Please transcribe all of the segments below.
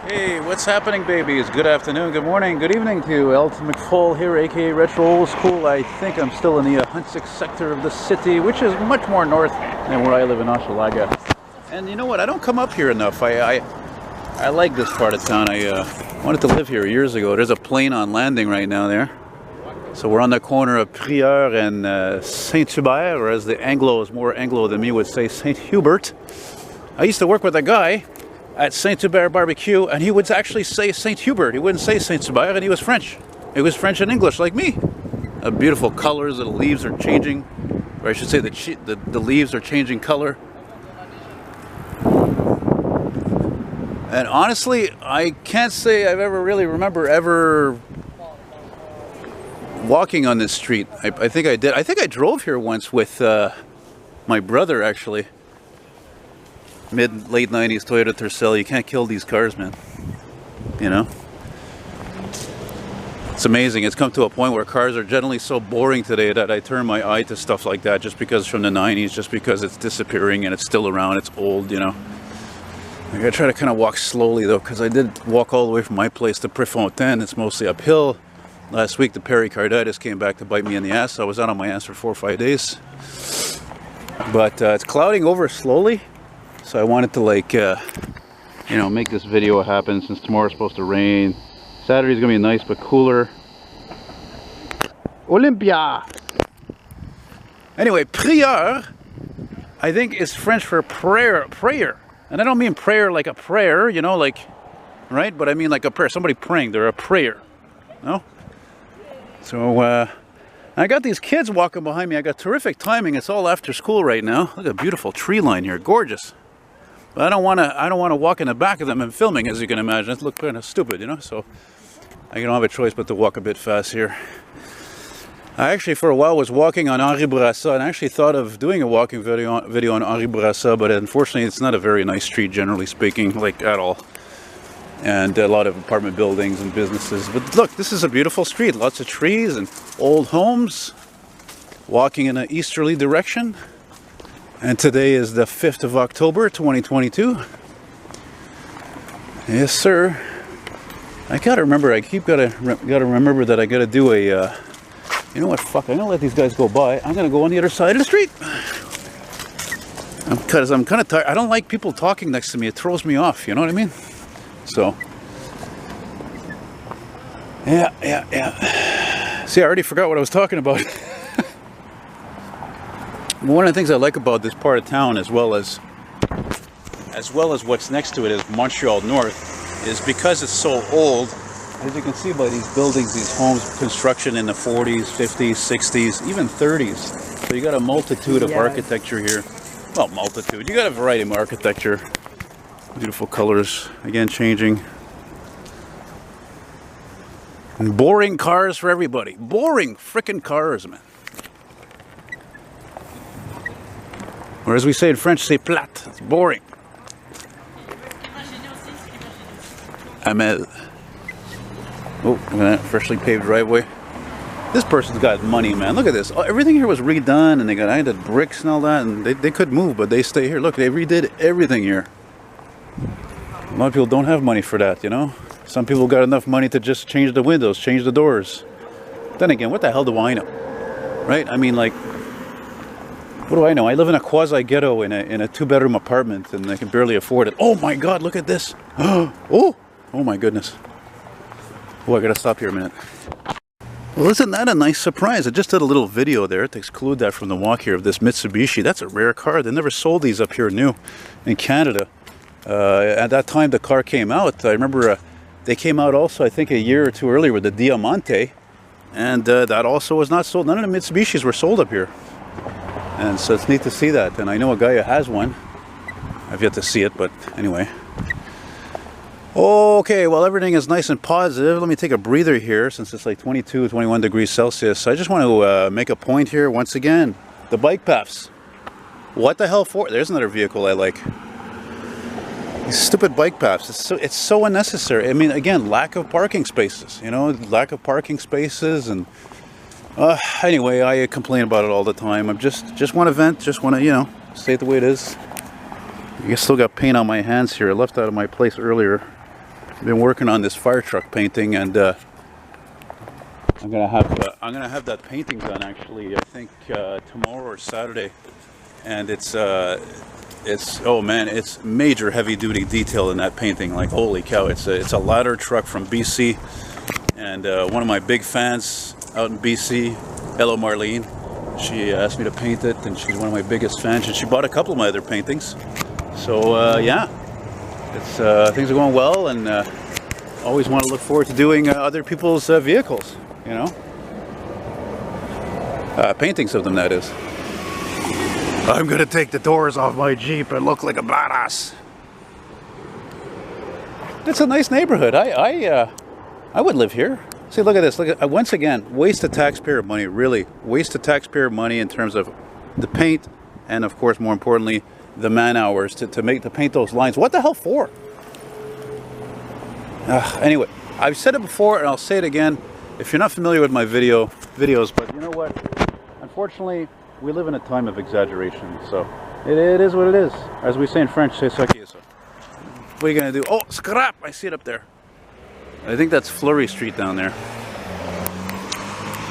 Hey, what's happening, babies? Good afternoon, good morning, good evening to Elton McFall here, aka Retro Old School. I think I'm still in the Ahuntsic sector of the city, which is much more north than where I live in Hochelaga. And you know what? I don't come up here enough. I like this part of town. I wanted to live here years ago. There's a plane on landing right now there. So we're on the corner of Prieur and Saint-Hubert, or as the Anglos, more Anglo than me, would say Saint Hubert. I used to work with a guy at Saint-Hubert Barbecue, and he would actually say Saint Hubert. He wouldn't say Saint-Hubert, and he was French. He was French and English, like me. Beautiful colors, the leaves are changing, or I should say the leaves are changing color. And honestly, I can't say I've ever really remember walking on this street. I think I did. I think I drove here once with my brother, actually. Late 90s Toyota Tercel. You can't kill these cars, man. You know? It's amazing. It's come to a point where cars are generally so boring today that I turn my eye to stuff like that just because it's from the 90s, just because it's disappearing and it's still around, it's old, you know? I gotta try to kind of walk slowly though, because I did walk all the way from my place to Prefontaine. It's mostly uphill. Last week the pericarditis came back to bite me in the ass, so I was out on my ass for 4 or 5 days. But it's clouding over slowly. So I wanted to, like, you know, make this video happen since tomorrow's supposed to rain. Saturday's gonna be nice but cooler. Olympia! Anyway, prieur, I think, is French for prayer. And I don't mean prayer like a prayer, you know, like, right? But I mean like a prayer, somebody praying, they're a prayer, no? So, I got these kids walking behind me. I got terrific timing. It's all after school right now. Look at a beautiful tree line here, gorgeous. But I don't want to walk in the back of them and filming, as you can imagine. It looks kind of stupid, you know. So I don't have a choice but to walk a bit fast here. I actually, for a while, was walking on Henri Bourassa, and I actually thought of doing a walking video on Henri Bourassa, but unfortunately, it's not a very nice street, generally speaking, like at all. And a lot of apartment buildings and businesses. But look, this is a beautiful street. Lots of trees and old homes. Walking in an easterly direction. And today is the 5th of October, 2022. Yes, sir. I gotta remember, gotta remember that I gotta do a, you know what, fuck, I'm gonna let these guys go by. I'm gonna go on the other side of the street. Because I'm kind of tired. I don't like people talking next to me. It throws me off, you know what I mean? So. Yeah. See, I already forgot what I was talking about. One of the things I like about this part of town, as well as what's next to it, is Montreal North, is because it's so old. As you can see by these buildings, these homes, construction in the 40s, 50s, 60s, even 30s. So you got a multitude of architecture here. Well, multitude. You got a variety of architecture. Beautiful colors, again, changing. And boring cars for everybody. Boring frickin' cars, man. Or as we say in French, c'est plate. It's boring. Amel. Oh, look at that freshly paved driveway. This person's got money, man. Look at this. Everything here was redone, and they got added bricks and all that, and they could move, but they stay here. Look, they redid everything here. A lot of people don't have money for that, you know? Some people got enough money to just change the windows, change the doors. Then again, what the hell do I know? Right? I mean, like, what do I know? I live in a quasi-ghetto in a 2-bedroom apartment, and I can barely afford it. Oh my God, look at this. Oh my goodness. Oh, I gotta stop here a minute. Well, isn't that a nice surprise? I just did a little video there to exclude that from the walk here of this Mitsubishi. That's a rare car. They never sold these up here new in Canada. At that time the car came out, I remember they came out also, I think, a year or two earlier with the Diamante, and that also was not sold. None of the Mitsubishis were sold up here. And so it's neat to see that. And I know a guy who has one. I've yet to see it, but anyway. Okay, well, everything is nice and positive. Let me take a breather here since it's like 22, 21 degrees Celsius. I just want to make a point here once again. The bike paths. What the hell for? There's another vehicle I like. These stupid bike paths. It's so unnecessary. I mean, again, lack of parking spaces. You know, lack of parking spaces and... anyway, I complain about it all the time. I'm just want to vent, just want to, you know, say it the way it is. I still got paint on my hands here. I left out of my place earlier. Been working on this fire truck painting, and I'm gonna have that painting done actually. I think tomorrow or Saturday, and it's oh man, it's major heavy duty detail in that painting. Like holy cow, it's a ladder truck from BC, and one of my big fans out in BC, hello Marlene. She asked me to paint it, and she's one of my biggest fans, and she bought a couple of my other paintings. So yeah, it's things are going well, and always want to look forward to doing other people's vehicles, you know, paintings of them, that is. I'm gonna take the doors off my Jeep and look like a badass. It's a nice neighborhood. I would live here. See, look at this. Look at, once again, waste of taxpayer money. Really, waste of taxpayer money in terms of the paint, and of course, more importantly, the man hours to paint those lines. What the hell for? Anyway, I've said it before, and I'll say it again. If you're not familiar with my videos, but you know what? Unfortunately, we live in a time of exaggeration. So it is what it is. As we say in French, c'est ça qui est ça. What are you gonna do? Oh, scrap! I see it up there. I think that's Fleury Street down there.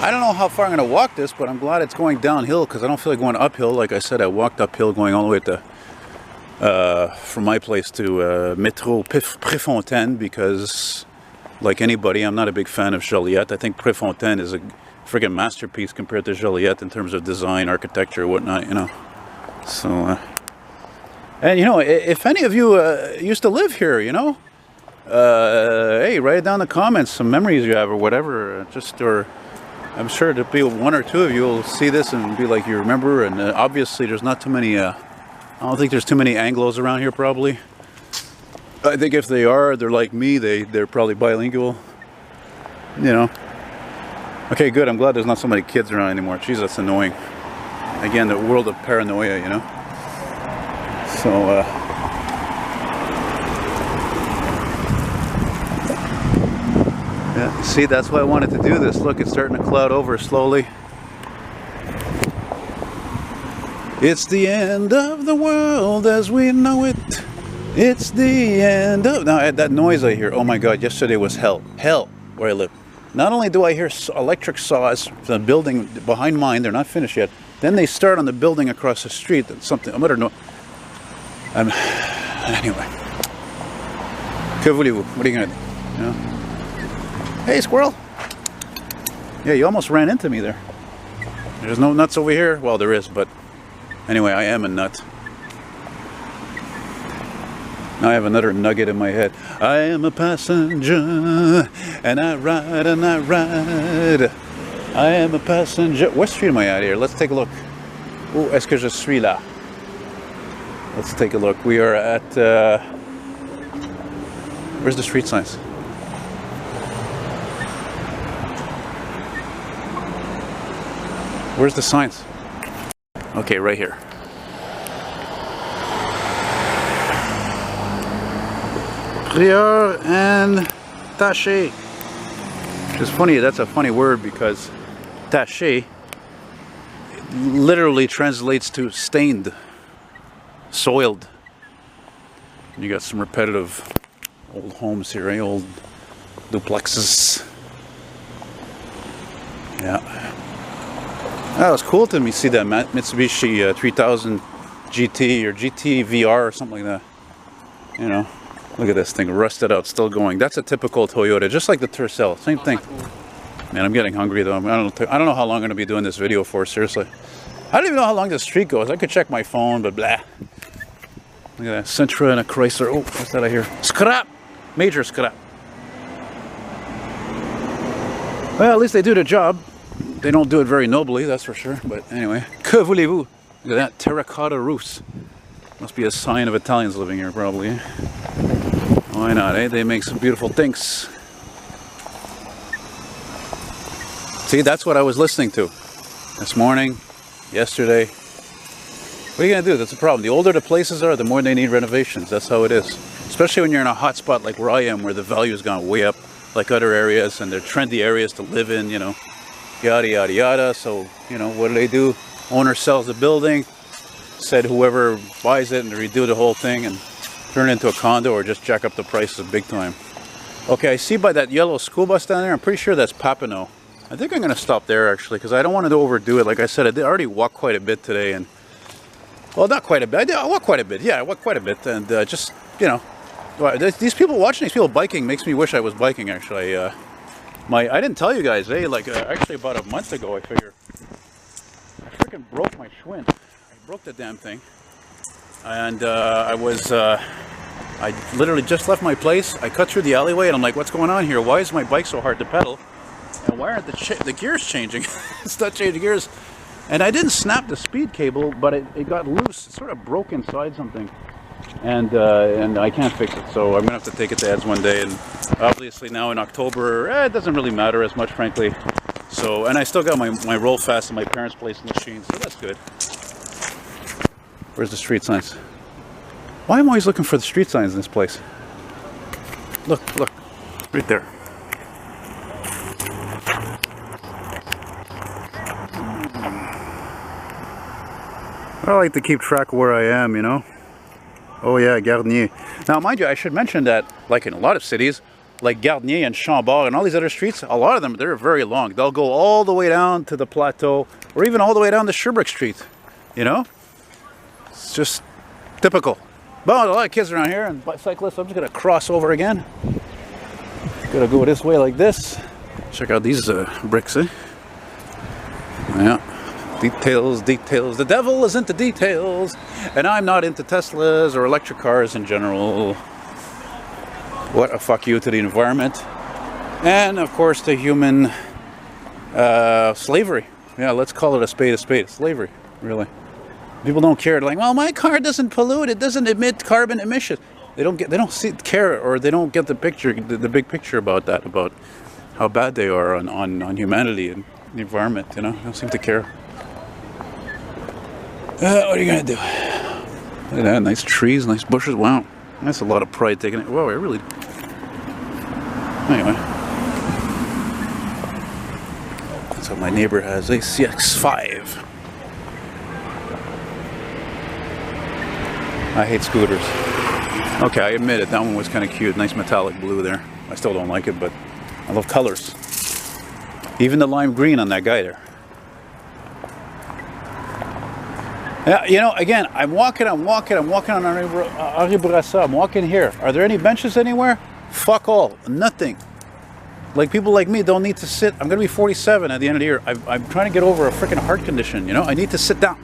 I don't know how far I'm going to walk this, but I'm glad it's going downhill because I don't feel like going uphill. Like I said, I walked uphill going all the way to, from my place to Metro Préfontaine because, like anybody, I'm not a big fan of Joliette. I think Préfontaine is a friggin' masterpiece compared to Joliette in terms of design, architecture, whatnot, you know. So, and you know, if any of you used to live here, you know, hey, write it down in the comments, some memories you have or whatever, or I'm sure there'll be one or two of you will see this and be like, you remember, and obviously there's not too many, I don't think there's too many Anglos around here probably. I think if they are, they're like me, they're probably bilingual, you know. Okay, good, I'm glad there's not so many kids around anymore. Jeez, that's annoying. Again, the world of paranoia, you know. So, yeah, see, that's why I wanted to do this. Look, it's starting to cloud over slowly. It's the end of the world as we know it. It's the end of... Now, that noise I hear, oh my God, yesterday was hell. Hell, where I live. Not only do I hear electric saws from the building behind mine, they're not finished yet. Then they start on the building across the street. That's something, I don't know. Anyway. Que voulez-vous? What are you going to do? You know? Hey, squirrel. Yeah, you almost ran into me there. There's no nuts over here. Well, there is, but anyway, I am a nut. Now I have another nugget in my head. I am a passenger, and I ride and I ride. I am a passenger. What street am I at here? Let's take a look. Oh, est-ce que je suis là? Let's take a look. We are at... where's the street signs? Where's the signs? Okay, right here. Prieur and taché. Which is funny, that's a funny word because taché literally translates to stained, soiled. You got some repetitive old homes here, eh? Old duplexes. Yeah. That was cool to me see that Mitsubishi 3000 GT or GT VR or something like that. You know, look at this thing, rusted out, still going. That's a typical Toyota, just like the Tercel, same thing. Man, I'm getting hungry though. I don't know how long I'm going to be doing this video for, seriously. I don't even know how long this street goes. I could check my phone, but blah. Look at that, Sentra and a Chrysler. Oh, what's that I hear? Scrap! Major scrap. Well, at least they do their job. They don't do it very nobly, that's for sure. But anyway, que voulez-vous? Look at that, terracotta roofs. Must be a sign of Italians living here, probably. Eh? Why not, eh? They make some beautiful things. See, that's what I was listening to this morning, yesterday. What are you gonna do? That's the problem. The older the places are, the more they need renovations. That's how it is. Especially when you're in a hot spot like where I am, where the value's gone way up, like other areas, and they're trendy areas to live in, you know. Yada yada yada. So, you know, what do? Owner sells the building, said whoever buys it and redo the whole thing and turn it into a condo or just jack up the prices big time. Okay, I see by that yellow school bus down there, I'm pretty sure that's Papineau. I think I'm going to stop there actually, because I don't want to overdo it. Like I said, I did already walk quite a bit today, and well, not quite a bit. I walked quite a bit. Yeah, I walked quite a bit, and just, you know, these people watching these people biking makes me wish I was biking actually. I didn't tell you guys, like actually about a month ago, I figure I freaking broke my Schwinn. I broke the damn thing, and I literally just left my place. I cut through the alleyway, and I'm like, what's going on here? Why is my bike so hard to pedal? And why aren't the gears changing? It's not changing gears. And I didn't snap the speed cable, but it got loose. It sort of broke inside something. And I can't fix it. So I'm going to have to take it to Ed's one day. And obviously now in October, it doesn't really matter as much, frankly. So, and I still got my roll fast in my parents' place machine, so that's good. Where's the street signs? Why am I always looking for the street signs in this place? Look, right there. I like to keep track of where I am, you know. Oh yeah, Gardenier. Now, mind you, I should mention that, like in a lot of cities, like Gardenier and Chambord and all these other streets, a lot of them, they're very long. They'll go all the way down to the Plateau, or even all the way down to Sherbrooke Street, you know? It's just typical. But a lot of kids around here and bicyclists. I'm just going to cross over again. Gotta go this way like this. Check out these bricks, eh? Yeah. Details. The devil is into details. And I'm not into Teslas or electric cars in general. What a fuck you to the environment. And, of course, to human slavery. Yeah, let's call it a spade. Slavery, really. People don't care. They're like, well, my car doesn't pollute. It doesn't emit carbon emissions. They don't care, or they don't get the picture, the big picture about that, about how bad they are on humanity and the environment. You know, they don't seem to care. What are you gonna do? Look at that, nice trees, nice bushes. Wow, that's a lot of pride taking it. Whoa, I really. Anyway, that's what my neighbor has, a CX-5. I hate scooters. Okay, I admit it, that one was kind of cute. Nice metallic blue there. I still don't like it, but I love colors. Even the lime green on that guy there. Yeah, you know, again, I'm walking on Henri Bourassa. I'm walking here. Are there any benches anywhere? Fuck all. Nothing. Like, people like me don't need to sit. I'm going to be 47 at the end of the year. I'm trying to get over a freaking heart condition, you know? I need to sit down.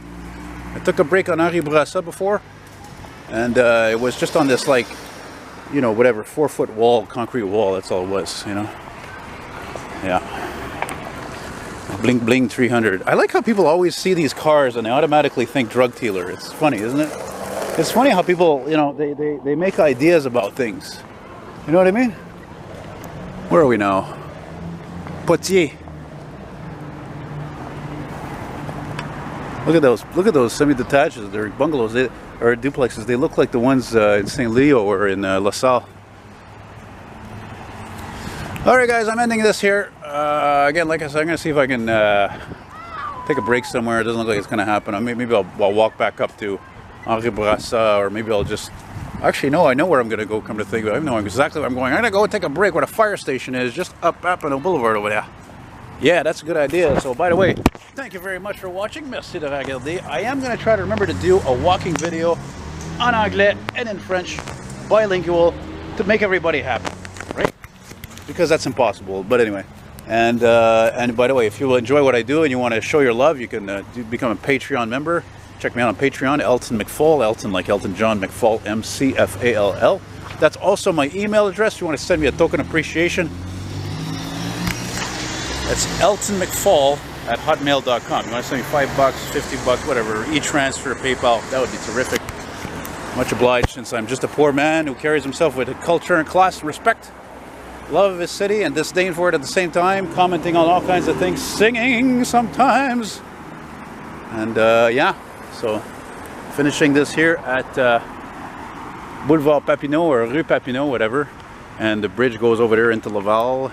I took a break on Henri Bourassa before. And it was just on this, like, you know, whatever, 4-foot wall, concrete wall. That's all it was, you know. Yeah. Bling bling 300. I like how people always see these cars and they automatically think drug dealer. It's funny, isn't it? It's funny how people, you know, they make ideas about things. You know what I mean? Where are we now? Poitiers. Look at those semi-detaches. They're bungalows. Or duplexes. They look like the ones in St. Leo or in La Salle. Alright guys, I'm ending this here. Again, like I said, I'm going to see if I can take a break somewhere. It doesn't look like it's going to happen. Maybe I'll walk back up to Henri Bourassa, or maybe I'll just... Actually, no, I know where I'm going to go, come to think of it. I know exactly where I'm going. I'm going to go take a break where the fire station is, just up Papineau Boulevard over there. Yeah, that's a good idea. So, by the way, thank you very much for watching. Merci de regarder. I am going to try to remember to do a walking video en anglais and in French, bilingual, to make everybody happy, right? Because that's impossible. But anyway, and by the way, if you enjoy what I do and you want to show your love, you can become a Patreon member. Check me out on Patreon, Elton McFall, Elton like Elton John, McFall, MCFALL. That's also my email address. If you want to send me a token appreciation, that's eltonmcfall@hotmail.com. You want to send me $5, $50, whatever, e-transfer, PayPal, that would be terrific. Much obliged, since I'm just a poor man who carries himself with culture and class and respect, love of his city and disdain for it at the same time, commenting on all kinds of things, singing sometimes. And yeah, so finishing this here at Boulevard Papineau or Rue Papineau, whatever. And the bridge goes over there into Laval.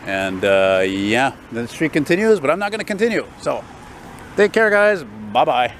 And yeah, the street continues, but I'm not going to continue. So take care, guys. Bye-bye.